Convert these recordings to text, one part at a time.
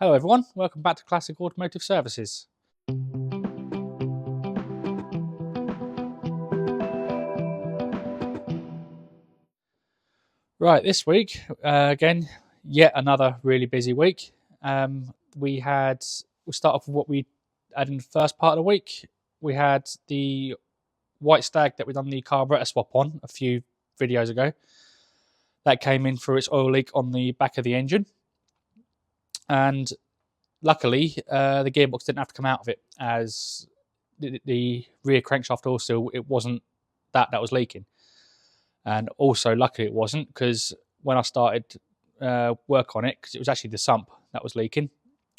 Hello everyone, welcome back to Classic Automotive Services. Right, this week, again, yet another really busy week. We'll start off with what we had in the first part of the week. We had the white Stag that we done the carburetor swap on a few videos ago. That came in for its oil leak on the back of the engine. And luckily, the gearbox didn't have to come out of it, as the rear crankshaft oil seal, it wasn't that was leaking. And also, luckily, it wasn't, because when I started work on it, because it was actually the sump that was leaking,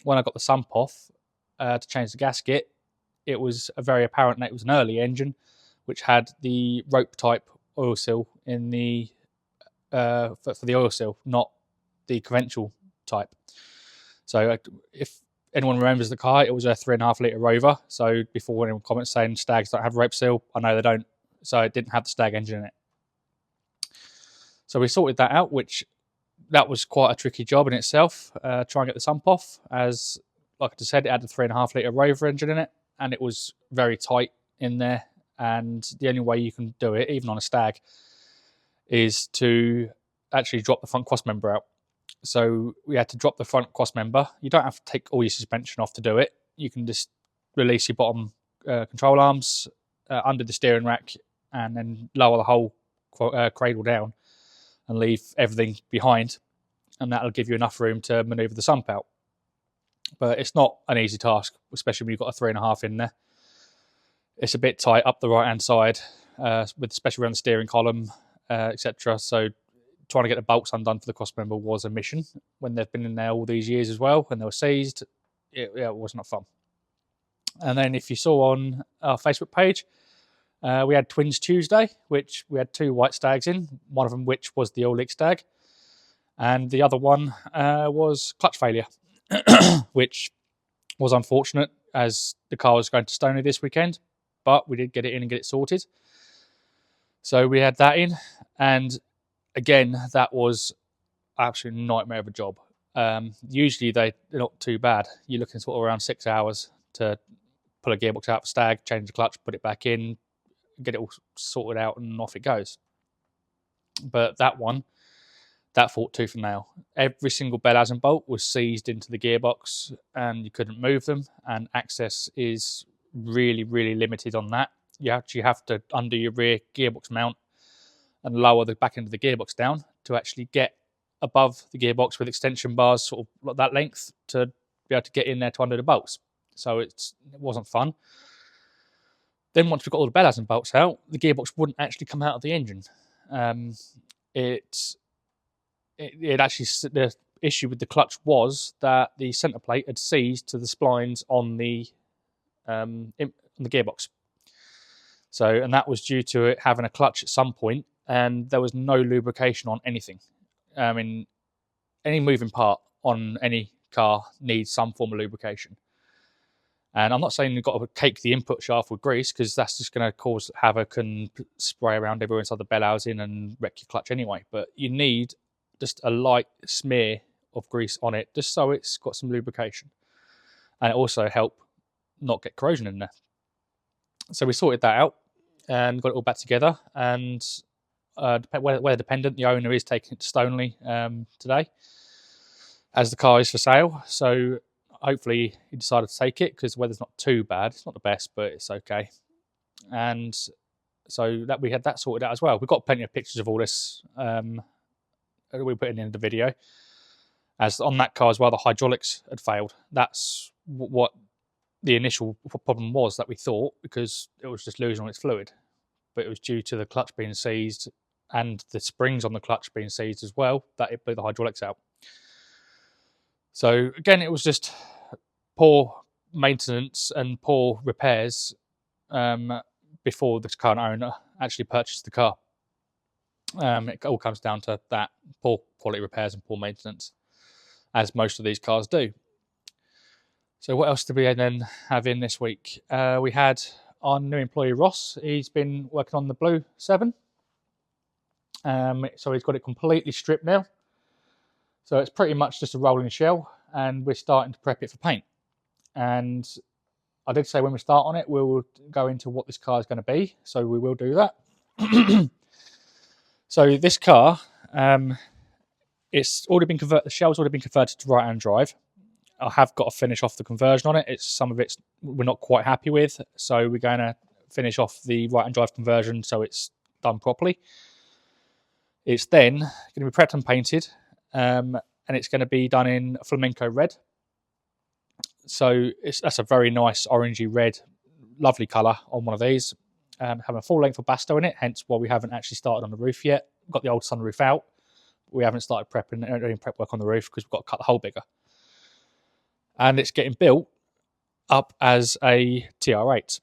when I got the sump off to change the gasket, it was very apparent that it was an early engine, which had the rope type oil seal in the for the oil seal, not the conventional type. So if anyone remembers the car, it was a 3.5 litre Rover. So before anyone comments saying Stags don't have a rope seal, I know they don't. So it didn't have the Stag engine in it. So we sorted that out, which that was quite a tricky job in itself, trying to get the sump off, as, like I just said, it had a 3.5 litre Rover engine in it, and it was very tight in there. And the only way you can do it, even on a Stag, is to actually drop the front cross member out. So we had to drop the front cross member. You don't have to take all your suspension off to do it. You can just release your bottom control arms under the steering rack, and then lower the whole cradle down and leave everything behind, and that'll give you enough room to manoeuvre the sump out. But it's not an easy task, especially when you've got a 3.5 in there. It's a bit tight up the right hand side, especially around the steering column, etc. So trying to get the bolts undone for the cross member was a mission when they've been in there all these years as well. When they were seized, it was not fun. And then if you saw on our Facebook page, we had Twins Tuesday, which we had 2 white Stags in, one of them which was the oil leak Stag, and the other one was clutch failure, which was unfortunate, as the car was going to Stoney this weekend, but we did get it in and get it sorted. So we had that in, and again, that was an absolute nightmare of a job. Usually they're not too bad. You're looking sort of around 6 hours to pull a gearbox out of a Stag, change the clutch, put it back in, get it all sorted out, and off it goes. But that one, that fought tooth and nail. Every single bell housing bolt was seized into the gearbox, and you couldn't move them, and access is really, really limited on that. You actually have to undo your rear gearbox mount and lower the back end of the gearbox down to actually get above the gearbox with extension bars sort of that length to be able to get in there to undo the bolts. So it wasn't fun. Then once we got all the bell housing bolts out, the gearbox wouldn't actually come out of the engine. It actually, the issue with the clutch was that the centre plate had seized to the splines on the gearbox. So, and that was due to it having a clutch at some point, and there was no lubrication on anything. I mean, any moving part on any car needs some form of lubrication. And I'm not saying you've got to cake the input shaft with grease, because that's just going to cause havoc and spray around everywhere inside the bell housing and wreck your clutch anyway. But you need just a light smear of grease on it, just so it's got some lubrication. And it also help not get corrosion in there. So we sorted that out and got it all back together. And weather dependent, the owner is taking it to Stoney today, as the car is for sale. So hopefully he decided to take it, because the weather's not too bad. It's not the best, but it's okay. And so that we had that sorted out as well. We've got plenty of pictures of all this. We put in the video. As on that car as well, the hydraulics had failed. That's what the initial problem was, that we thought, because it was just losing all its fluid. But it was due to the clutch being seized and the springs on the clutch being seized as well, that it blew the hydraulics out. So again, it was just poor maintenance and poor repairs before the current owner actually purchased the car. It all comes down to that: poor quality repairs and poor maintenance, as most of these cars do. So what else did we then have in this week? We had our new employee Ross. He's been working on the Blue 7. So he's got it completely stripped now. So it's pretty much just a rolling shell, and we're starting to prep it for paint. And I did say when we start on it, we will go into what this car is going to be, so we will do that. So this car, it's already been converted. The shell's already been converted to right-hand drive. I have got to finish off the conversion on it. Some of it's we're not quite happy with, so we're going to finish off the right-hand drive conversion so it's done properly. It's then going to be prepped and painted, and it's going to be done in flamenco red. So that's a very nice orangey red, lovely colour on one of these. Having a full length of Basto in it, hence why we haven't actually started on the roof yet. We've got the old sunroof out. We haven't started doing prep work on the roof because we've got to cut the hole bigger. And it's getting built up as a TR8.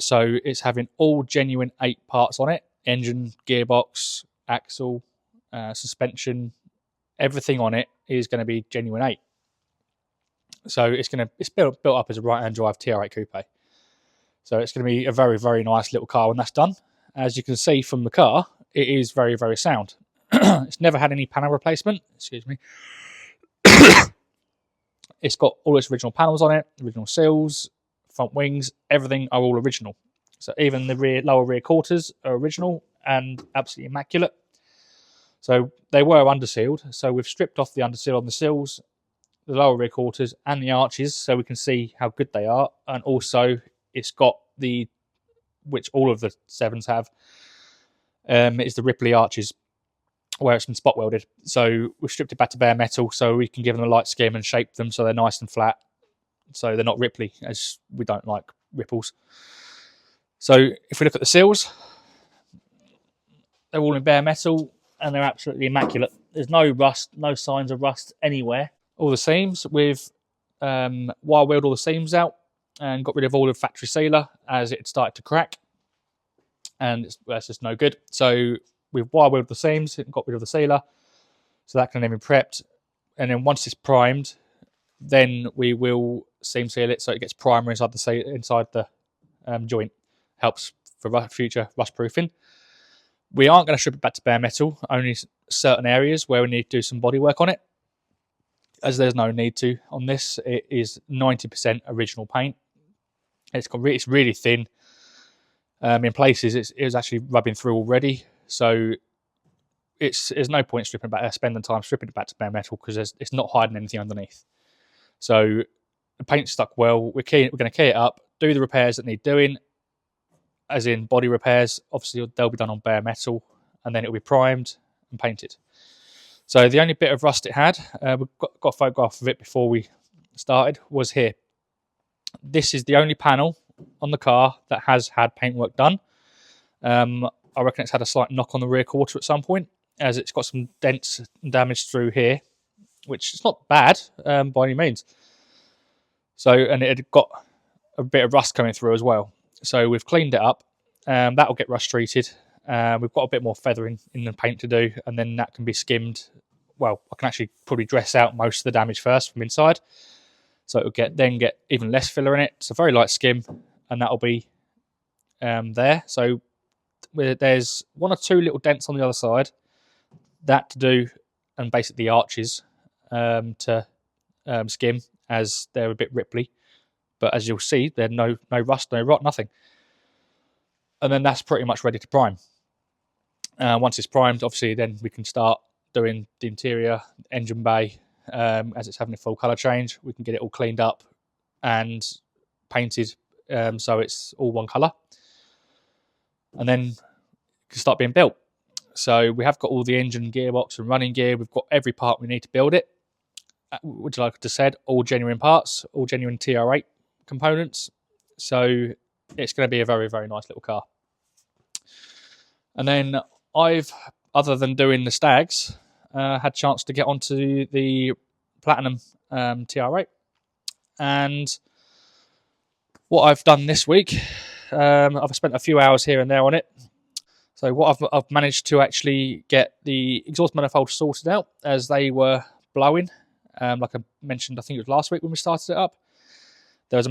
So it's having all genuine 8 parts on it: engine, gearbox, axle, suspension. Everything on it is going to be genuine 8. So it's built up as a right-hand drive TR8 coupe. So it's going to be a very, very nice little car when that's done. As you can see from the car, it is very, very sound. It's never had any panel replacement. Excuse me. It's got all its original panels on it, original seals, front wings, everything are all original. So even the lower rear quarters are original and absolutely immaculate. So they were undersealed. So we've stripped off the underseal on the seals, the lower rear quarters and the arches so we can see how good they are. And also it's got which all of the 7s have, is the Ripley arches where it's been spot welded. So we've stripped it back to bare metal so we can give them a light skim and shape them so they're nice and flat. So they're not Ripley, as we don't like ripples. So if we look at the seals, they're all in bare metal and they're absolutely immaculate. There's no rust, no signs of rust anywhere. All the seams, we've wire wheeled all the seams out and got rid of all the factory sealer as it started to crack. And that's just no good. So we've wire wheeled the seams and got rid of the sealer. So that can then be prepped. And then once it's primed, then we will seam seal it so it gets primer inside the joint. Helps for future rust proofing. We aren't going to strip it back to bare metal, only certain areas where we need to do some body work on it, as there's no need to on this. It is 90% original paint. It's really thin. In places, it's actually rubbing through already. So there's no point spending time stripping it back to bare metal because it's not hiding anything underneath. So the paint's stuck well. We're going to key it up, do the repairs that need doing, as in body repairs. Obviously, they'll be done on bare metal, and then it'll be primed and painted. So the only bit of rust it had, we've got a photograph of it before we started, was here. This is the only panel on the car that has had paintwork done. I reckon it's had a slight knock on the rear quarter at some point, as it's got some dents and damage through here, which is not bad by any means. So, and it had got a bit of rust coming through as well. So we've cleaned it up. That'll get rust treated. We've got a bit more feathering in the paint to do, and then that can be skimmed. Well, I can actually probably dress out most of the damage first from inside. So it'll get even less filler in it. It's a very light skim, and that'll be there. So there's 1 or 2 little dents on the other side. That to do, and basically the arches to skim, as they're a bit ripply. But as you'll see, there's no rust, no rot, nothing. And then that's pretty much ready to prime. Once it's primed, obviously, then we can start doing the interior, engine bay, as it's having a full colour change. We can get it all cleaned up and painted so it's all one colour. And then it can start being built. So we have got all the engine, gearbox and running gear. We've got every part we need to build it. Which, like I said, all genuine parts, all genuine TR8 components. So it's going to be a very, very nice little car. And then other than doing the Stags, had a chance to get onto the Platinum TR8. And what I've done this week, I've spent a few hours here and there on it. So what I've managed to actually get the exhaust manifold sorted out, as they were blowing. Like I mentioned, I think it was last week when we started it up. There was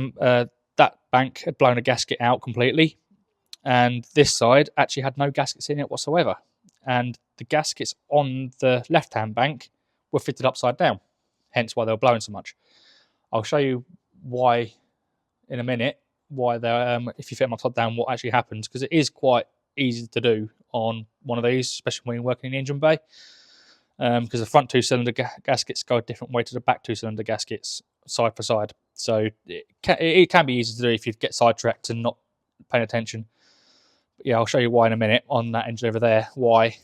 that bank had blown a gasket out completely, and this side actually had no gaskets in it whatsoever. And the gaskets on the left-hand bank were fitted upside down. hence why they were blowing so much. I'll show you why in a minute, why they're, if you fit them upside down, what actually happens, because it is quite easy to do on one of these, especially when you're working in the engine bay, because the front two-cylinder gaskets go a different way to the back two-cylinder gaskets, side for side. So it can be easy to do if you get sidetracked and not paying attention. But yeah, I'll show you why in a minute on that engine over there, why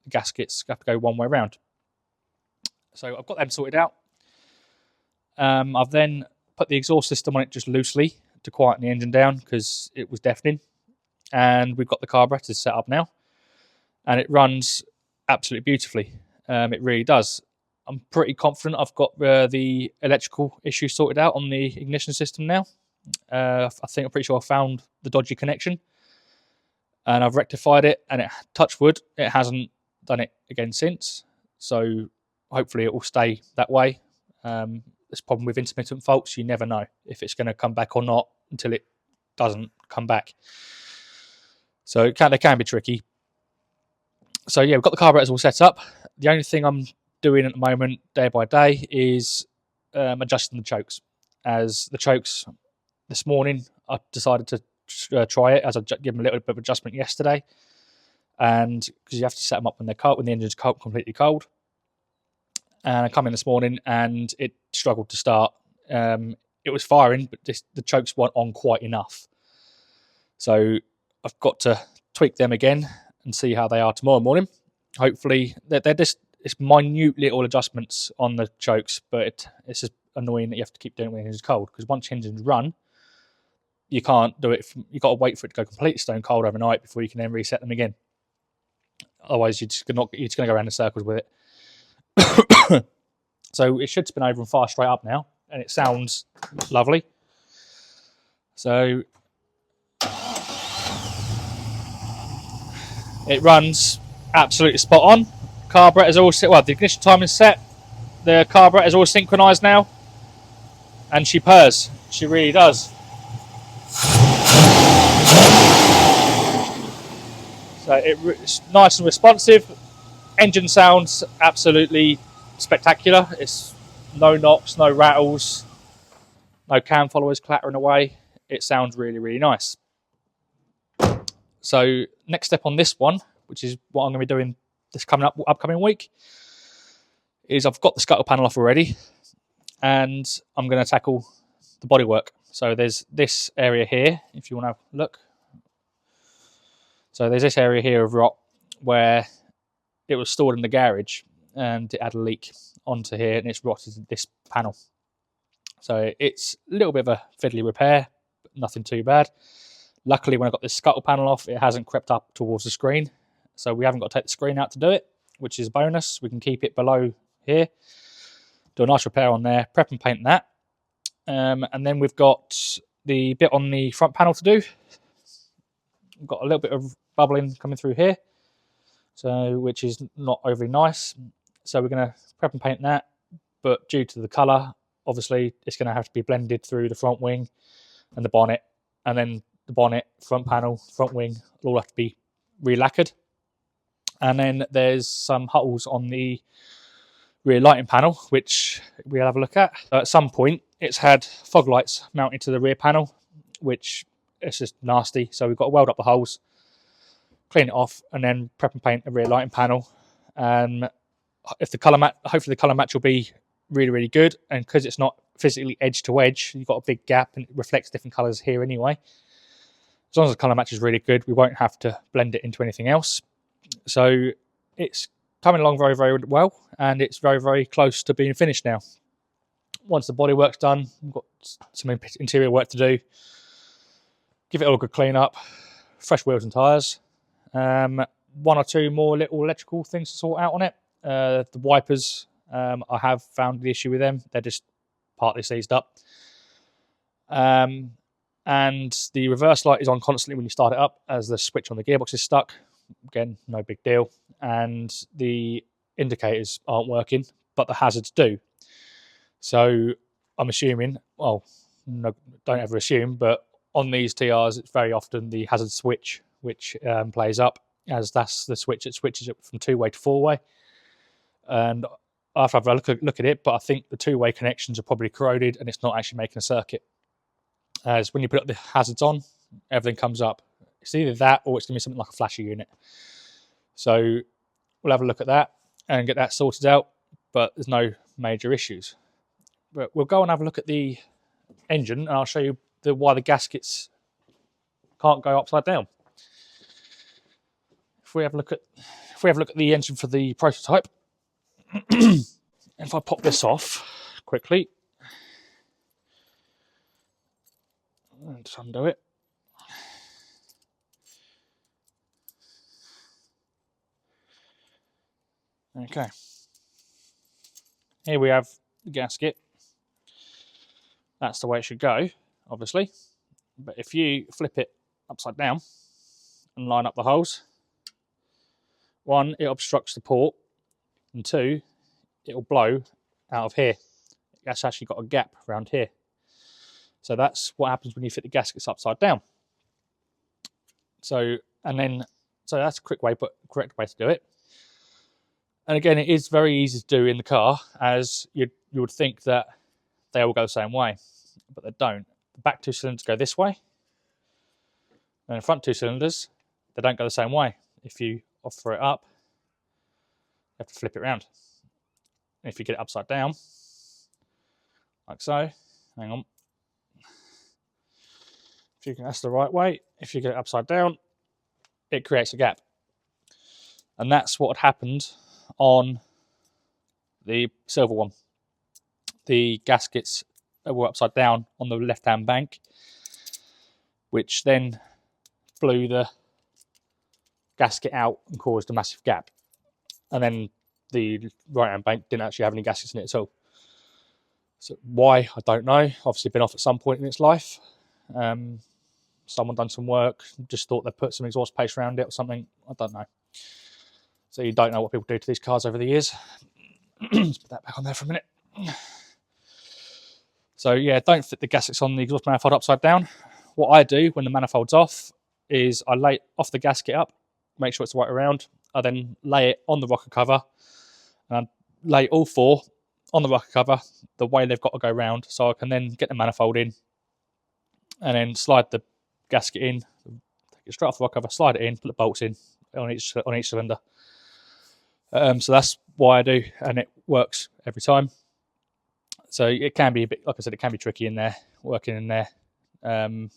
the gaskets have to go one way around. So I've got them sorted out. I've then put the exhaust system on it just loosely to quieten the engine down because it was deafening. And we've got the carburetors set up now. And it runs absolutely beautifully. It really does. I'm pretty confident I've got the electrical issue sorted out on the ignition system now. I'm pretty sure I found the dodgy connection. And I've rectified it. And touch wood, it hasn't done it again since. So hopefully it will stay that way. This problem with intermittent faults, you never know if it's going to come back or not until it doesn't come back. So they can be tricky. So yeah, we've got the carburetors all set up. The only thing I'm doing at the moment, day by day, is adjusting the chokes. As the chokes this morning, I decided to try it as I gave them a little bit of adjustment yesterday, and because you have to set them up when they're cold, when the engine's cold, completely cold. And I come in this morning and it struggled to start. It was firing, but the chokes weren't on quite enough. So I've got to tweak them again and see how they are tomorrow morning. Hopefully, they're just it's minute little adjustments on the chokes, but it's just annoying that you have to keep doing it when the engine's cold, because once the engine's run, you can't do it. You've got to wait for it to go completely stone cold overnight before you can then reset them again. Otherwise, you're just going to go around in circles with it. So it should spin over and fire straight up now, and it sounds lovely. So it runs absolutely spot on. Carburetor's all set. Well, the ignition time is set. The carburetor's all synchronized now, and she purrs. She really does. So it's nice and responsive. Engine sounds absolutely spectacular. It's no knocks, no rattles, no cam followers clattering away. It sounds really, really nice. So next step on this one, which is what I'm going to be doing this upcoming week, is I've got the scuttle panel off already, and I'm going to tackle the bodywork. So there's this area here, if you want to have a look. So there's this area here of rot where it was stored in the garage and it had a leak onto here and it's rotted this panel. So it's a little bit of a fiddly repair, but nothing too bad. Luckily, when I got this scuttle panel off, it hasn't crept up towards the screen. So we haven't got to take the screen out to do it, which is a bonus. We can keep it below here, do a nice repair on there, prep and paint that. And then we've got the bit on the front panel to do. We've got a little bit of bubbling coming through here, so which is not overly nice. So we're going to prep and paint that, but due to the colour, obviously it's going to have to be blended through the front wing and the bonnet, and then the bonnet, front panel, front wing will all have to be re-lacquered. And then there's some holes on the rear lighting panel, which we'll have a look at. At some point, it's had fog lights mounted to the rear panel, which is just nasty. So we've got to weld up the holes, clean it off, and then prep and paint the rear lighting panel. If the colour match, hopefully the colour match will be really, really good. And because it's not physically edge to edge, you've got a big gap and it reflects different colours here anyway. As long as the colour match is really good, we won't have to blend it into anything else. So it's coming along very, very well, and it's very, very close to being finished now. Once the bodywork's done, we've got some interior work to do. Give it all a good clean up, fresh wheels and tyres. One or two more little electrical things to sort out on it. The wipers, I have found the issue with them. They're just partly seized up. And the reverse light is on constantly when you start it up, as the switch on the gearbox is stuck. Again, no big deal. And the indicators aren't working, but the hazards do. So I'm assuming, well, no, don't ever assume, but on these TRs, it's very often the hazard switch which plays up, as that's the switch that switches it from two-way to four-way. And I'll have to have a look at it, but I think the two-way connections are probably corroded and it's not actually making a circuit. As when you put up the hazards on, everything comes up. It's either that or it's going to be something like a flasher unit. So we'll have a look at that and get that sorted out, but there's no major issues. But we'll go and have a look at the engine and I'll show you why the gaskets can't go upside down. If we have a look at the engine for the prototype, if I pop this off quickly and just undo it. Okay. Here we have the gasket. That's the way it should go, obviously. But if you flip it upside down and line up the holes, one, it obstructs the port, and two, it'll blow out of here. That's actually got a gap around here. So that's what happens when you fit the gaskets upside down. So that's a correct way to do it. And again, it is very easy to do in the car, as you would think that they all go the same way, but they don't. The back two cylinders go this way, and the front two cylinders, they don't go the same way. If you offer it up, you have to flip it around. And if you get it upside down, like so, hang on. That's the right way. If you get it upside down, it creates a gap. And that's what happened on the silver one. The gaskets were upside down on the left-hand bank, which then blew the gasket out and caused a massive gap. And then the right-hand bank didn't actually have any gaskets in it at all. So why, I don't know. Obviously been off at some point in its life. Someone done some work, just thought they'd put some exhaust paste around it or something. I don't know. So you don't know what people do to these cars over the years. Let's put that back on there for a minute. So yeah, don't fit the gaskets on the exhaust manifold upside down. What I do when the manifold's off is I lay off the gasket up, make sure it's right around. I then lay it on the rocker cover, and I lay all four on the rocker cover the way they've got to go round, so I can then get the manifold in and then slide the gasket in, take it straight off the rocker cover, slide it in, put the bolts in on each cylinder. So that's why I do, and it works every time. So it can be a bit, like I said, it can be tricky in there, working in there. It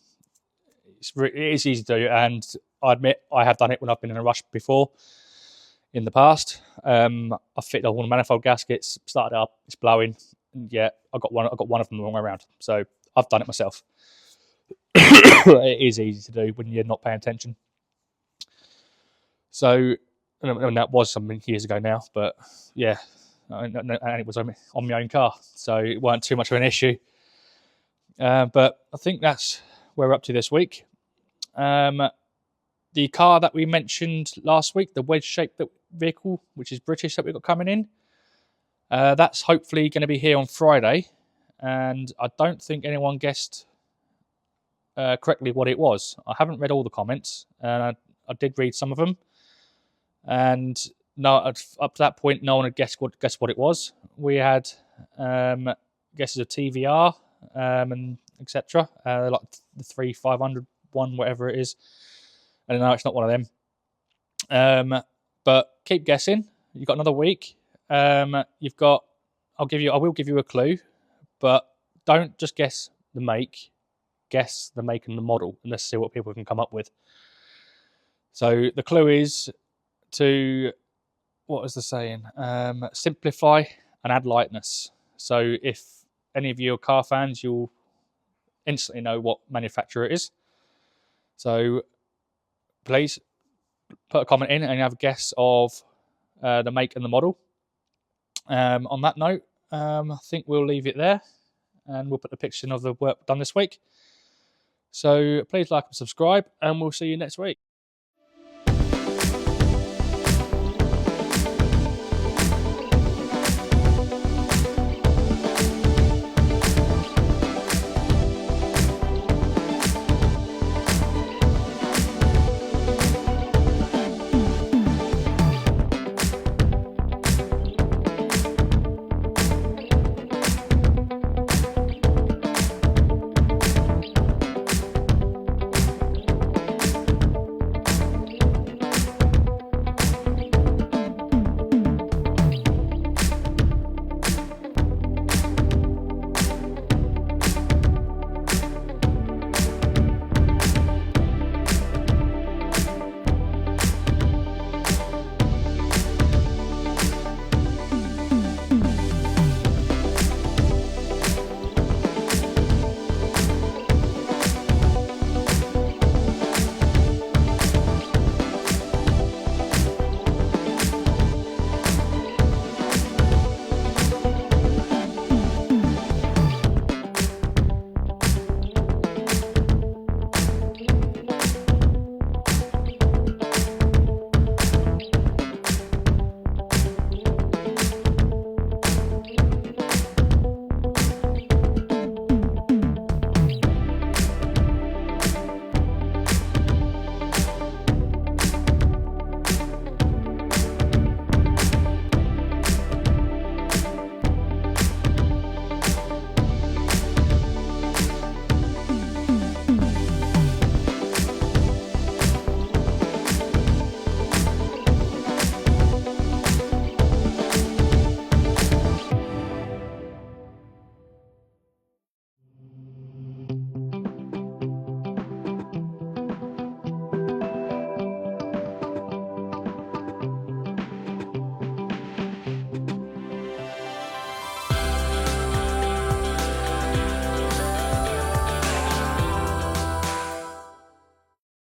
is easy to do, and I admit I have done it when I've been in a rush before in the past. I fitted all the manifold gaskets, started up, it's blowing, and yeah, I got one of them the wrong way around. So I've done it myself. It is easy to do when you're not paying attention. So, and that was some years ago now, but yeah, and it was on my own car, so it weren't too much of an issue. But I think that's where we're up to this week. The car that we mentioned last week, the wedge-shaped vehicle, which is British, that we've got coming in, that's hopefully going to be here on Friday, and I don't think anyone guessed correctly what it was. I haven't read all the comments, and I did read some of them, and no, up to that point, no one had guessed what it was. We had guesses of TVR and etc. Like the 3500 one, whatever it is. I don't know, it's not one of them. But keep guessing. You've got another week. I will give you a clue, but don't just guess the make. Guess the make and the model, and let's see what people can come up with. So the clue is to, what was the saying? Simplify and add lightness. So if any of you are car fans, you'll instantly know what manufacturer it is. So please put a comment in and have a guess of the make and the model. On that note, I think we'll leave it there, and we'll put the picture of the work done this week. So please like and subscribe, and we'll see you next week.